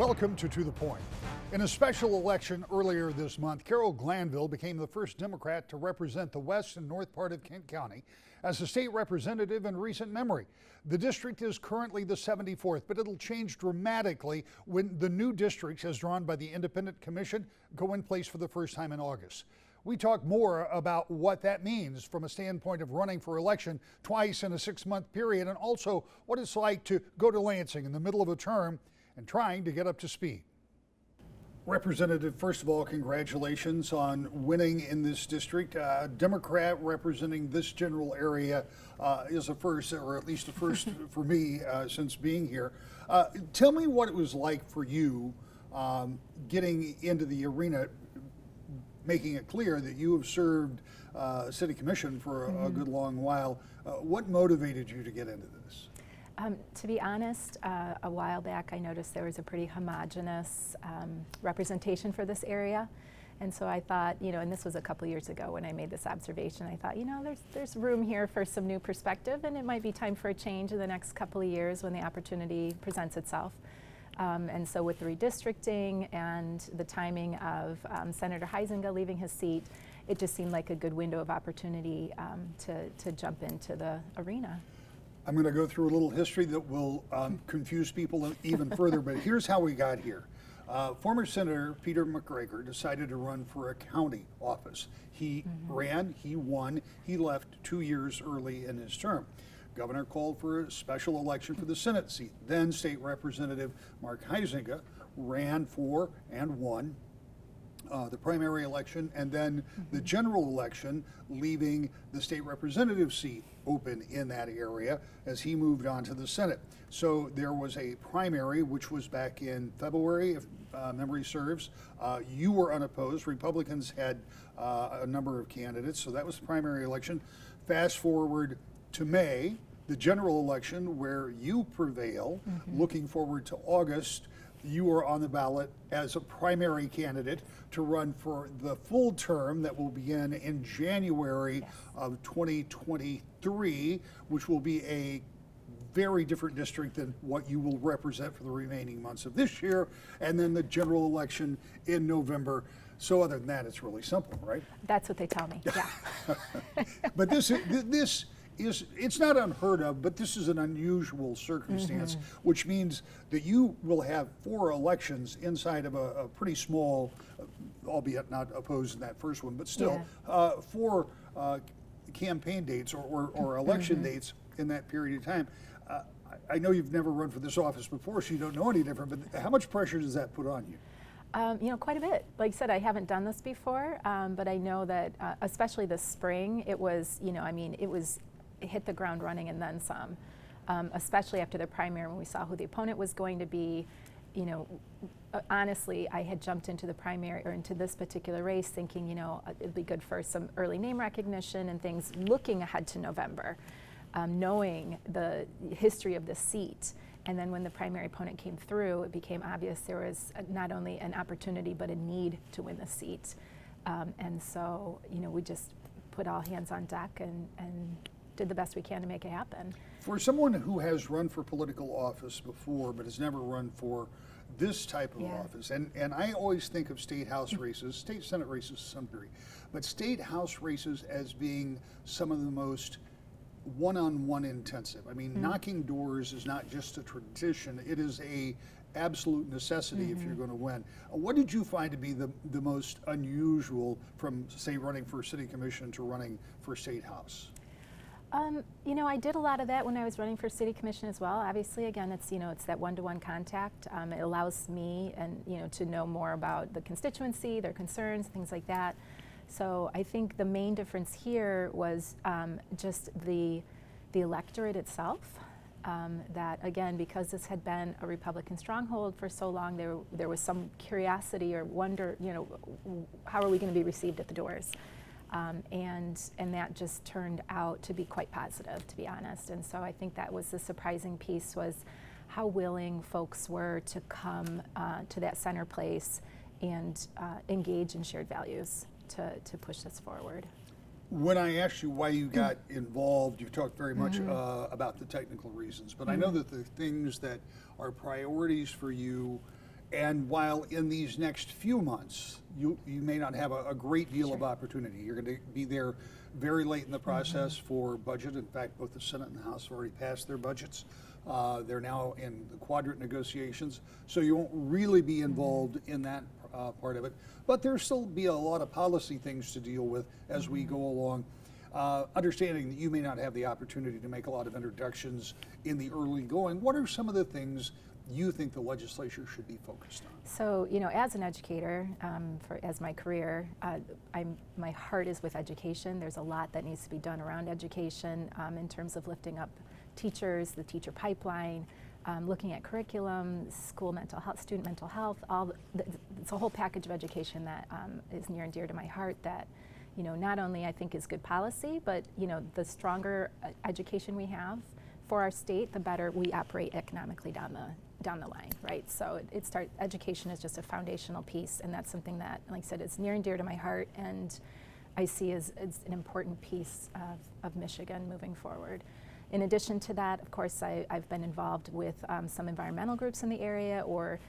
Welcome to the Point. In a special election earlier this month, Carol Glanville became the first Democrat to represent the west and north part of Kent County as a state representative in recent memory. The district is currently the 74th, but it'll change dramatically when the new districts, as drawn by the Independent Commission, go in place for the first time in August. We talk more about what that means from a standpoint of running for election twice in a 6-month period, and also what it's like to go to Lansing in the middle of a term and trying to get up to speed. Representative, first of all, congratulations on winning in this district. Democrat representing this general area is a first, or at least a first for me since being here. Tell me what it was like for you getting into the arena, making it clear that you have served City Commission for a good long while. What motivated you to get into this? To be honest, a while back I noticed there was a pretty homogenous representation for this area. And so I thought, and this was a couple years ago when I made this observation, I thought, there's room here for some new perspective, and it might be time for a change in the next couple of years when the opportunity presents itself. And so with the redistricting and the timing of Senator Huizenga leaving his seat, it just seemed like a good window of opportunity to jump into the arena. I'm going to go through a little history that will confuse people even further, but here's how we got here. Former Senator Peter McGregor decided to run for a county office. He ran, he won, he left 2 years early in his term. Governor called for a special election for the Senate seat. Then State Representative Mark Huizenga ran for and won the primary election, and then the general election, leaving the state representative seat open in that area as he moved on to the Senate. So there was a primary, which was back in February, if memory serves. You were unopposed. Republicans had a number of candidates, so that was the primary election. Fast forward to May, the general election, where you prevail. Looking forward to August, you are on the ballot as a primary candidate to run for the full term that will begin in January of 2023, which will be a very different district than what you will represent for the remaining months of this year, and then the general election in November. So other than that, it's really simple, right? That's what they tell me, yeah. But this it's not unheard of, but this is an unusual circumstance, which means that you will have 4 elections inside of a pretty small, albeit not opposed in that first one, but still 4 campaign dates or election dates in that period of time. I know you've never run for this office before, so you don't know any different, but how much pressure does that put on you? Quite a bit. Like I said, I haven't done this before, but I know that especially this spring, it was, it hit the ground running and then some, especially after the primary when we saw who the opponent was going to be. Honestly, I had jumped into the primary or into this particular race thinking, it'd be good for some early name recognition and things, looking ahead to November, knowing the history of the seat. And then when the primary opponent came through, it became obvious there was not only an opportunity but a need to win the seat. And so, we just put all hands on deck and did the best we can to make it happen. For someone who has run for political office before but has never run for this type of office, and I always think of state house races, state senate races to some degree, but state house races as being some of the most one-on-one intensive. I mean, knocking doors is not just a tradition, it is a absolute necessity if you're going to win. What did you find to be the most unusual from, say, running for city commission to running for state house? I did a lot of that when I was running for city commission as well. Obviously, again, it's it's that one-to-one contact. It allows me to know more about the constituency, their concerns, things like that. So I think the main difference here was just the electorate itself. That again, because this had been a Republican stronghold for so long, there was some curiosity or wonder, how are we going to be received at the doors? And that just turned out to be quite positive, to be honest. And so I think that was the surprising piece, was how willing folks were to come to that center place and engage in shared values to push this forward. When I asked you why you got involved, you talked very much about the technical reasons, but I know that the things that are priorities for you And while in these next few months, you may not have a great deal of opportunity. You're going to be there very late in the process for budget. In fact, both the Senate and the House have already passed their budgets. They're now in the quadrant negotiations, so you won't really be involved in that part of it. But there'll still be a lot of policy things to deal with as we go along. Understanding that you may not have the opportunity to make a lot of introductions in the early going, what are some of the things you think the legislature should be focused on? So, you know, as an educator, as my career, my heart is with education. There's a lot that needs to be done around education in terms of lifting up teachers, the teacher pipeline, looking at curriculum, school mental health, student mental health. It's a whole package of education that is near and dear to my heart. That, you know, not only I think is good policy, but you know, the stronger education we have for our state, the better we operate economically down the line, right? So education is just a foundational piece, and that's something that, like I said, is near and dear to my heart, and I see as an important piece of Michigan moving forward. In addition to that, of course, I've been involved with some environmental groups in the area, or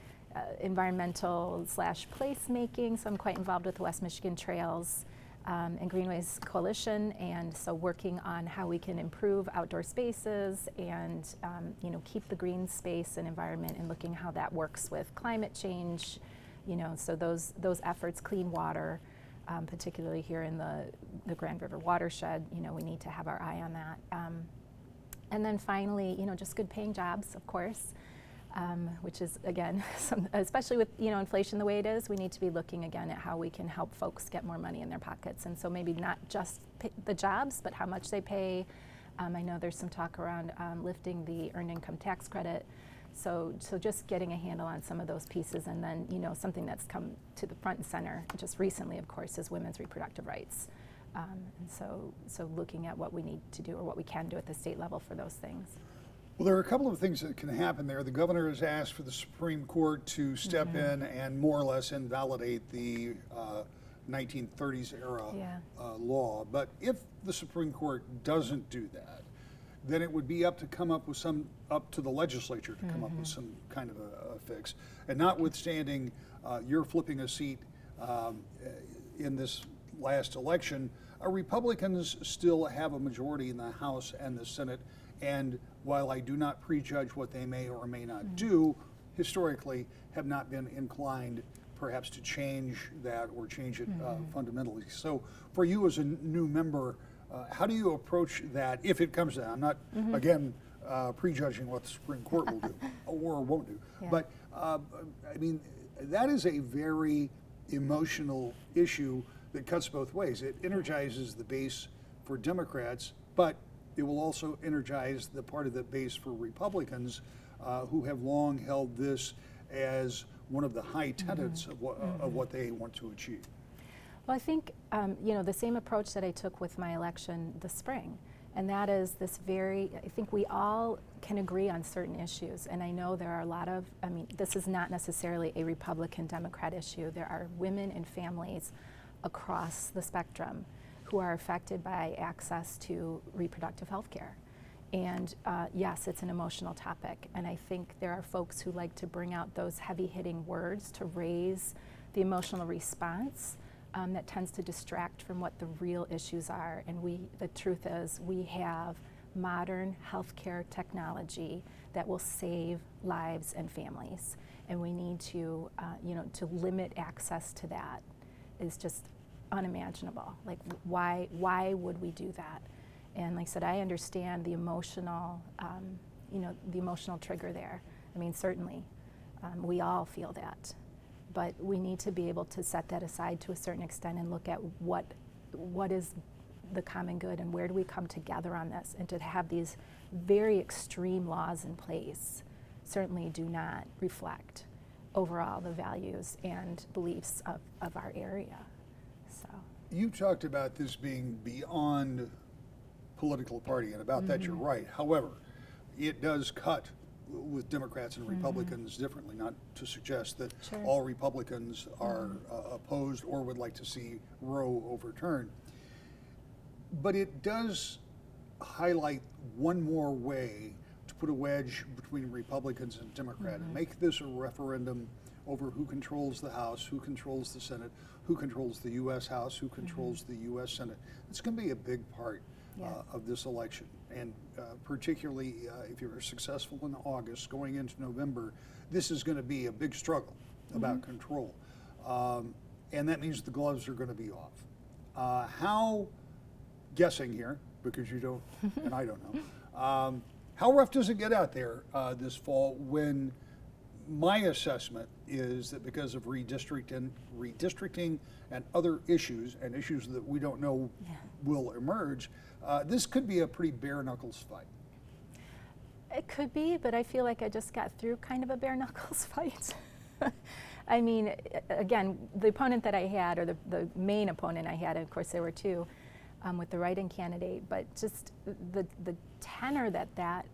environmental / placemaking, so I'm quite involved with the West Michigan Trails and Greenways Coalition, and so working on how we can improve outdoor spaces and you know, keep the green space and environment, and looking how that works with climate change, you know, so those efforts, clean water, particularly here in the Grand River watershed, you know, we need to have our eye on that. And then finally, you know, just good paying jobs, of course. Which is, again, especially with, you know, inflation the way it is, we need to be looking again at how we can help folks get more money in their pockets. And so maybe not just the jobs, but how much they pay. I know there's some talk around lifting the earned income tax credit. So just getting a handle on some of those pieces. And then, you know, something that's come to the front and center just recently, of course, is women's reproductive rights. And so looking at what we need to do, or what we can do at the state level for those things. Well, there are a couple of things that can happen there. The governor has asked for the Supreme Court to step in and more or less invalidate the 1930s era law. But if the Supreme Court doesn't do that, then it would be up to the legislature to come up with some kind of a fix. And notwithstanding you're flipping a seat in this last election, Republicans still have a majority in the House and the Senate. And while I do not prejudge what they may or may not do, historically have not been inclined perhaps to change that or change it fundamentally. So for you as a new member, how do you approach that if it comes to that? I'm not, again, prejudging what the Supreme Court will do or won't do. Yeah. But I mean, that is a very emotional issue that cuts both ways. It energizes the base for Democrats, but it will also energize the part of the base for Republicans who have long held this as one of the high tenets of what they want to achieve. Well, I think, you know, the same approach that I took with my election this spring, and that is I think we all can agree on certain issues, and I know there are a lot of, I mean, this is not necessarily a Republican-Democrat issue. There are women and families across the spectrum who are affected by access to reproductive health care. And yes, it's an emotional topic, and I think there are folks who like to bring out those heavy-hitting words to raise the emotional response that tends to distract from what the real issues are. And the truth is, we have modern healthcare technology that will save lives and families, and we need to, you know, to limit access to that is just unimaginable. Like, why would we do that? And like I said, I understand the emotional, you know, the emotional trigger there. I mean, certainly, we all feel that, but we need to be able to set that aside to a certain extent and look at what is the common good, and where do we come together on this. And to have these very extreme laws in place certainly do not reflect overall the values and beliefs of our area. So you talked about this being beyond political party, and about that you're right. However, it does cut with Democrats and Republicans differently, not to suggest that all Republicans are opposed or would like to see Roe overturned. But it does highlight one more way to put a wedge between Republicans and Democrats and make this a referendum over who controls the House, who controls the Senate, who controls the U.S. House, who controls the U.S. Senate. It's going to be a big part of this election. And particularly if you're successful in August, going into November, this is going to be a big struggle about control. And that means the gloves are going to be off. Guessing here, because you don't, and I don't know, how rough does it get out there this fall when my assessment is that because of redistricting and other issues, and issues that we don't know will emerge, this could be a pretty bare knuckles fight. It could be, but I feel like I just got through kind of a bare knuckles fight. I mean, again, the opponent that I had, or the main opponent I had, of course there were two, with the write-in candidate, but just the tenor that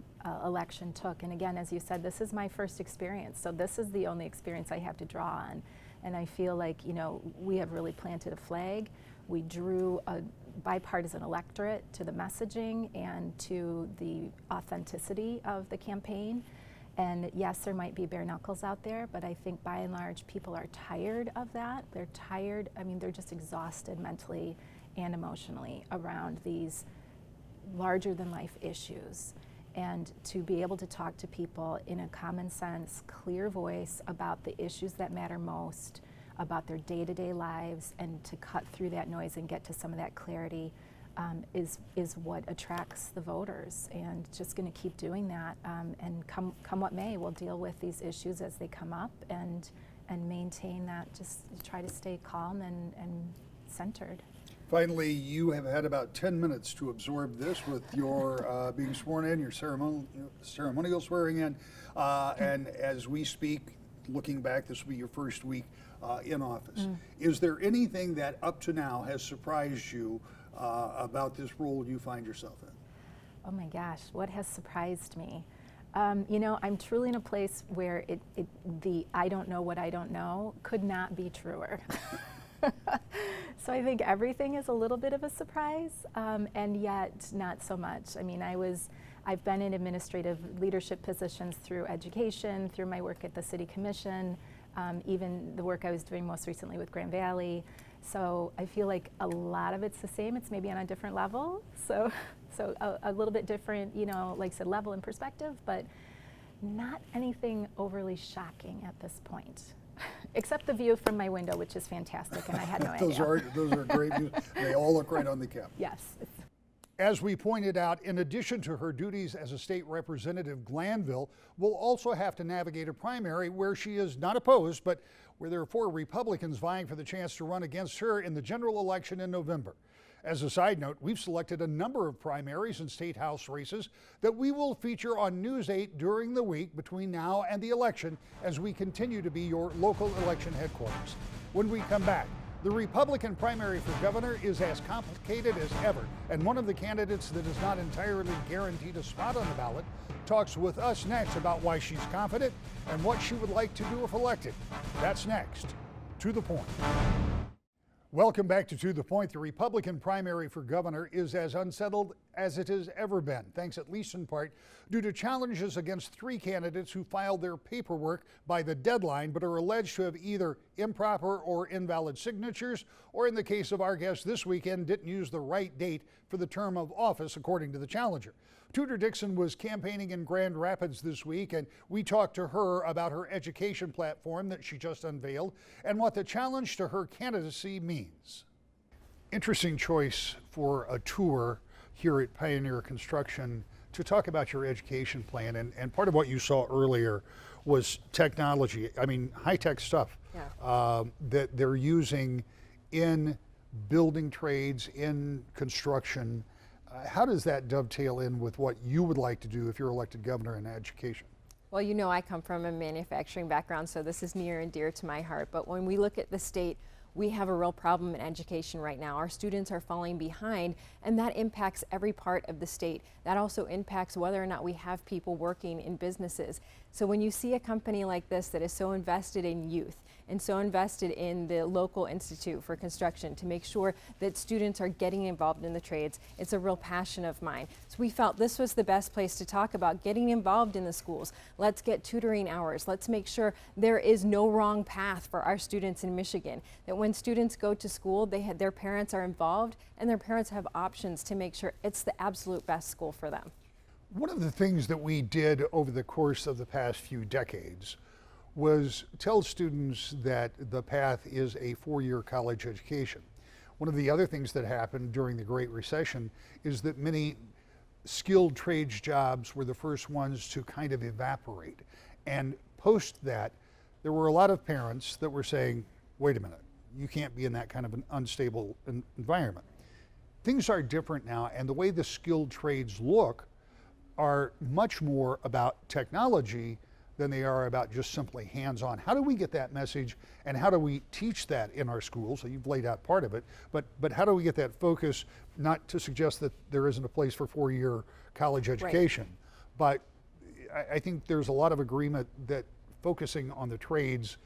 election took, and again, as you said, this is my first experience, so this is the only experience I have to draw on, and I feel like, you know, we have really planted a flag. We drew a bipartisan electorate to the messaging and to the authenticity of the campaign. And yes, there might be bare knuckles out there, but I think by and large people are tired of that. They're tired, I mean, they're just exhausted mentally and emotionally around these larger than life issues. And to be able to talk to people in a common sense, clear voice about the issues that matter most, about their day-to-day lives, and to cut through that noise and get to some of that clarity is what attracts the voters. And just going to keep doing that, and come what may, we'll deal with these issues as they come up and maintain that, just try to stay calm and centered. Finally, you have had about 10 minutes to absorb this with your being sworn in, your ceremonial swearing in, and as we speak, looking back, this will be your first week in office. Is there anything that up to now has surprised you about this role you find yourself in? Oh my gosh, what has surprised me? You know, I'm truly in a place where the I don't know what I don't know could not be truer. So I think everything is a little bit of a surprise, and yet not so much. I mean, I've been in administrative leadership positions through education, through my work at the City Commission, even the work I was doing most recently with Grand Valley. So I feel like a lot of it's the same. It's maybe on a different level. So a little bit different, you know, like I said, level and perspective, but not anything overly shocking at this point. Except the view from my window, which is fantastic, and I had no idea. Those are great views. They all look right on the Capitol. Yes. As we pointed out, in addition to her duties as a state representative, Glanville will also have to navigate a primary where she is not opposed, but where there are 4 Republicans vying for the chance to run against her in the general election in November. As a side note, we've selected a number of primaries and state house races that we will feature on News 8 during the week between now and the election as we continue to be your local election headquarters. When we come back, the Republican primary for governor is as complicated as ever, and one of the candidates that is not entirely guaranteed a spot on the ballot talks with us next about why she's confident and what she would like to do if elected. That's next. To the Point. Welcome back to the Point. The Republican primary for governor is as unsettled as it has ever been, thanks at least in part due to challenges against 3 candidates who filed their paperwork by the deadline but are alleged to have either improper or invalid signatures, or in the case of our guest this weekend, didn't use the right date for the term of office, according to the challenger. Tudor Dixon was campaigning in Grand Rapids this week, and we talked to her about her education platform that she just unveiled and what the challenge to her candidacy means. Interesting choice for a tour here at Pioneer Construction to talk about your education plan, and part of what you saw earlier was technology, I mean high-tech stuff that they're using in building trades, in construction. How does that dovetail in with what you would like to do if you're elected governor in education? Well, you know, I come from a manufacturing background, so this is near and dear to my heart. But when we look at the state, we have a real problem in education right now. Our students are falling behind, and that impacts every part of the state. That also impacts whether or not we have people working in businesses. So when you see a company like this that is so invested in youth, and so invested in the local Institute for Construction to make sure that students are getting involved in the trades. It's a real passion of mine. So we felt this was the best place to talk about getting involved in the schools. Let's get tutoring hours. Let's make sure there is no wrong path for our students in Michigan. That when students go to school, their parents are involved and their parents have options to make sure it's the absolute best school for them. One of the things that we did over the course of the past few decades was tell students that the path is a four-year college education. One of the other things that happened during the Great Recession is that many skilled trades jobs were the first ones to kind of evaporate. And post that, there were a lot of parents that were saying, wait a minute, you can't be in that kind of an unstable environment. Things are different now, and the way the skilled trades look are much more about technology than they are about just simply hands-on. How do we get that message, and how do we teach that in our schools? So you've laid out part of it, but how do we get that focus, not to suggest that there isn't a place for four-year college education, but I think there's a lot of agreement that focusing on the trades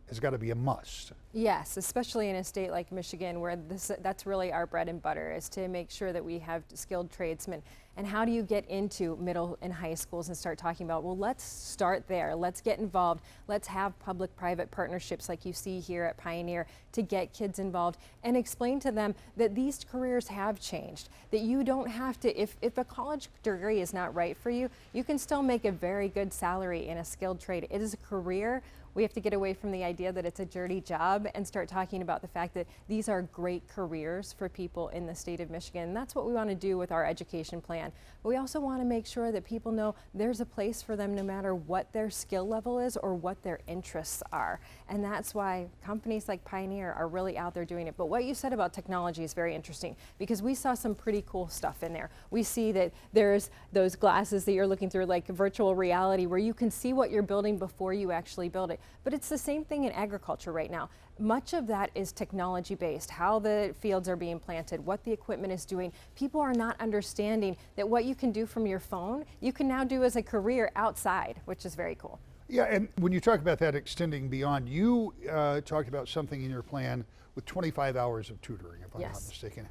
has got to be a must. Yes, especially in a state like Michigan where that's really our bread and butter, is to make sure that we have skilled tradesmen. And how do you get into middle and high schools and start talking about, well, let's start there. Let's get involved. Let's have public-private partnerships like you see here at Pioneer to get kids involved and explain to them that these careers have changed, that you don't have to, if a college degree is not right for you, you can still make a very good salary in a skilled trade. It is a career. We have to get away from the idea that it's a dirty job and start talking about the fact that these are great careers for people in the state of Michigan. And that's what we want to do with our education plan. But we also want to make sure that people know there's a place for them no matter what their skill level is or what their interests are. And that's why companies like Pioneer are really out there doing it. But what you said about technology is very interesting, because we saw some pretty cool stuff in there. We see that there's those glasses that you're looking through, like virtual reality, where you can see what you're building before you actually build it. But it's the same thing in agriculture right now. Much of that is technology based, how the fields are being planted, what the equipment is doing. People are not understanding that what you can do from your phone, you can now do as a career outside, which is very cool. Yeah, and when you talk about that extending beyond, you talked about something in your plan with 25 hours of tutoring, if I'm not mistaken.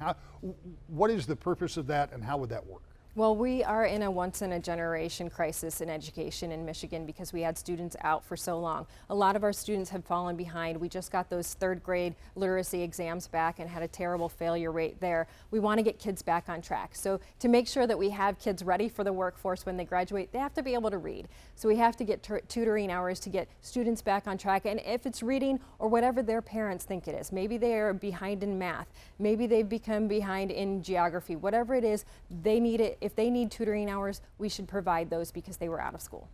What is the purpose of that, and how would that work? Well, we are in a once-in-a-generation crisis in education in Michigan because we had students out for so long. A lot of our students have fallen behind. We just got those third grade literacy exams back and had a terrible failure rate there. We want to get kids back on track. So to make sure that we have kids ready for the workforce when they graduate, they have to be able to read. So we have to get tutoring hours to get students back on track. And if it's reading or whatever their parents think it is, maybe they are behind in math, maybe they've become behind in geography, whatever it is, they need it. If they need tutoring hours, we should provide those because they were out of school.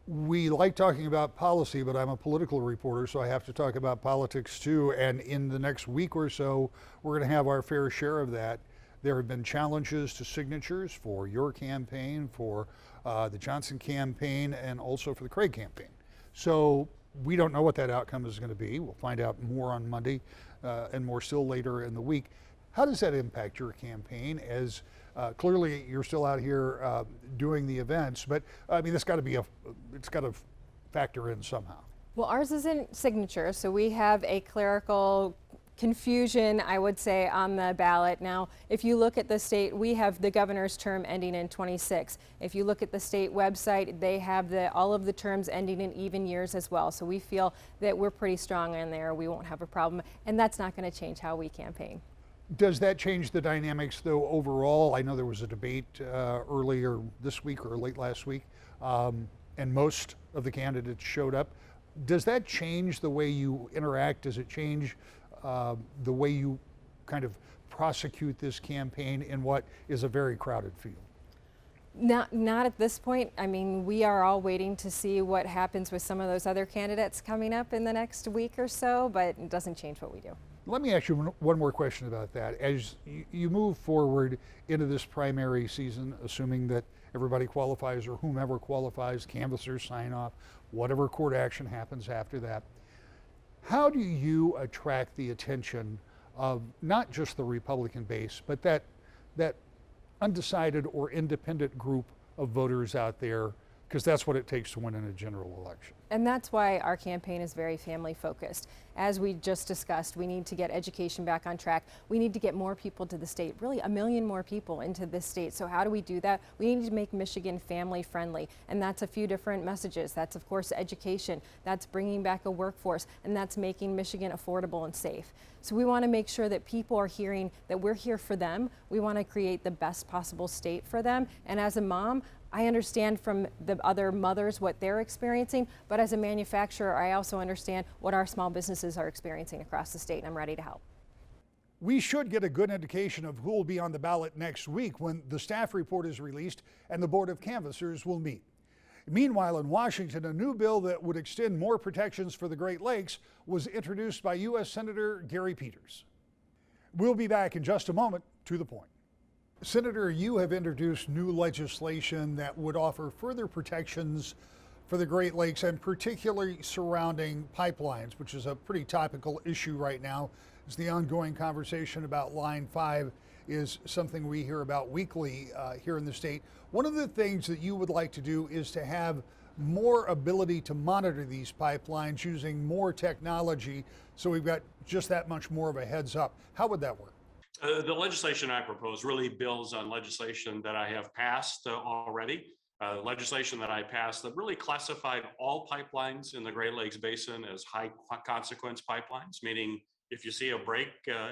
We like talking about policy, but I'm a political reporter, so I have to talk about politics too. And in the next week or so, we're going to have our fair share of that. There have been challenges to signatures for your campaign, for the Johnson campaign, and also for the Craig campaign. So we don't know what that outcome is going to be. We'll find out more on Monday and more still later in the week. How does that impact your campaign, as clearly you're still out here doing the events, but I mean, it's got to factor in somehow. Well, ours isn't signature, so we have a clerical confusion, I would say, on the ballot. Now, if you look at the state, we have the governor's term ending in 26. If you look at the state website, they have all of the terms ending in even years as well. So we feel that we're pretty strong in there. We won't have a problem, and that's not going to change how we campaign. Does that change the dynamics, though, overall? I know there was a debate earlier this week or late last week, and most of the candidates showed up. Does that change the way you interact? Does it change the way you kind of prosecute this campaign in what is a very crowded field? Not at this point. I mean, we are all waiting to see what happens with some of those other candidates coming up in the next week or so, but it doesn't change what we do. Let me ask you one more question about that. As you move forward into this primary season, assuming that everybody qualifies or whomever qualifies, canvassers sign off, whatever court action happens after that, how do you attract the attention of not just the Republican base, but that undecided or independent group of voters out there because that's what it takes to win in a general election. And that's why our campaign is very family focused. As we just discussed, we need to get education back on track. We need to get more people to the state, really 1 million more people into this state. So how do we do that? We need to make Michigan family friendly. And that's a few different messages. That's of course education, that's bringing back a workforce, and that's making Michigan affordable and safe. So we want to make sure that people are hearing that we're here for them. We want to create the best possible state for them. And as a mom, I understand from the other mothers what they're experiencing, but as a manufacturer, I also understand what our small businesses are experiencing across the state, and I'm ready to help. We should get a good indication of who will be on the ballot next week when the staff report is released and the Board of Canvassers will meet. Meanwhile, in Washington, a new bill that would extend more protections for the Great Lakes was introduced by U.S. Senator Gary Peters. We'll be back in just a moment. To the point. Senator, you have introduced new legislation that would offer further protections for the Great Lakes, and particularly surrounding pipelines, which is a pretty topical issue right now, as the ongoing conversation about Line 5 is something we hear about weekly here in the state. One of the things that you would like to do is to have more ability to monitor these pipelines using more technology, so we've got just that much more of a heads up. How would that work? The legislation I propose really builds on legislation that I have passed already. Legislation that I passed that really classified all pipelines in the Great Lakes Basin as high consequence pipelines, meaning if you see a break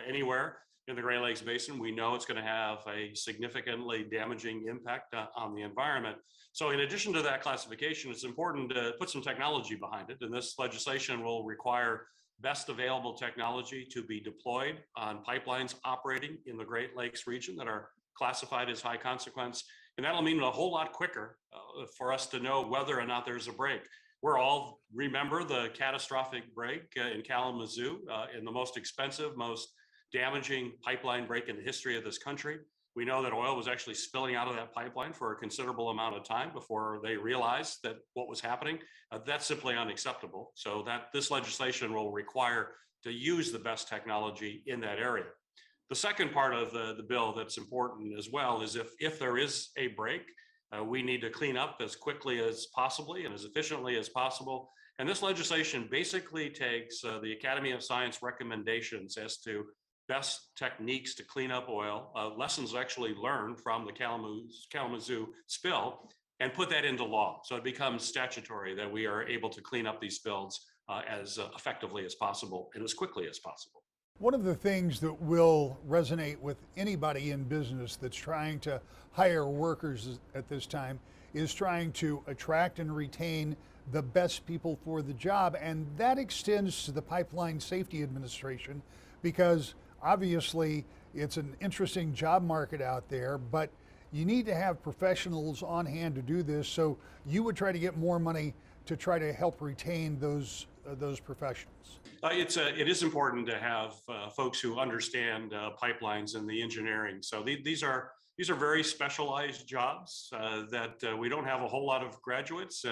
anywhere in the Great Lakes Basin, we know it's going to have a significantly damaging impact on the environment. So in addition to that classification, it's important to put some technology behind it. And this legislation will require best available technology to be deployed on pipelines operating in the Great Lakes region that are classified as high consequence. And that'll mean a whole lot quicker for us to know whether or not there's a break. We're all remember the catastrophic break in Kalamazoo, in the most expensive, most damaging pipeline break in the history of this country. We know that oil was actually spilling out of that pipeline for a considerable amount of time before they realized that what was happening. That's simply unacceptable. So that this legislation will require to use the best technology in that area. The second part of the bill that's important as well is if there is a break, we need to clean up as quickly as possibly and as efficiently as possible. And this legislation basically takes the Academy of Science recommendations as to best techniques to clean up oil, lessons actually learned from the Kalamazoo spill, and put that into law. So it becomes statutory that we are able to clean up these spills as effectively as possible and as quickly as possible. One of the things that will resonate with anybody in business that's trying to hire workers at this time is trying to attract and retain the best people for the job. And that extends to the Pipeline Safety Administration, because obviously it's an interesting job market out there, but you need to have professionals on hand to do this. So you would try to get more money to try to help retain those professionals. It is important to have folks who understand pipelines and the engineering. So these are very specialized jobs that we don't have a whole lot of graduates,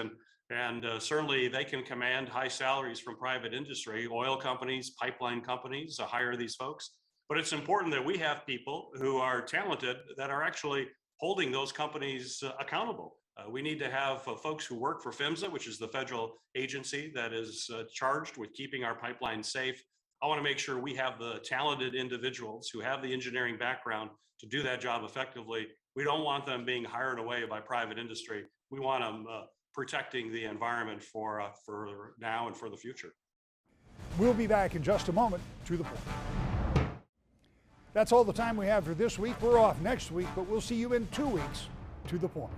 and certainly they can command high salaries from private industry. Oil companies, pipeline companies hire these folks. But it's important that we have people who are talented that are actually holding those companies accountable. We need to have folks who work for PHMSA, which is the federal agency that is charged with keeping our pipelines safe. I want to make sure we have the talented individuals who have the engineering background to do that job effectively. We don't want them being hired away by private industry. We want them protecting the environment for now and for the future. We'll be back in just a moment. To the point. That's all the time we have for this week. We're off next week, but we'll see you in 2 weeks. To the point.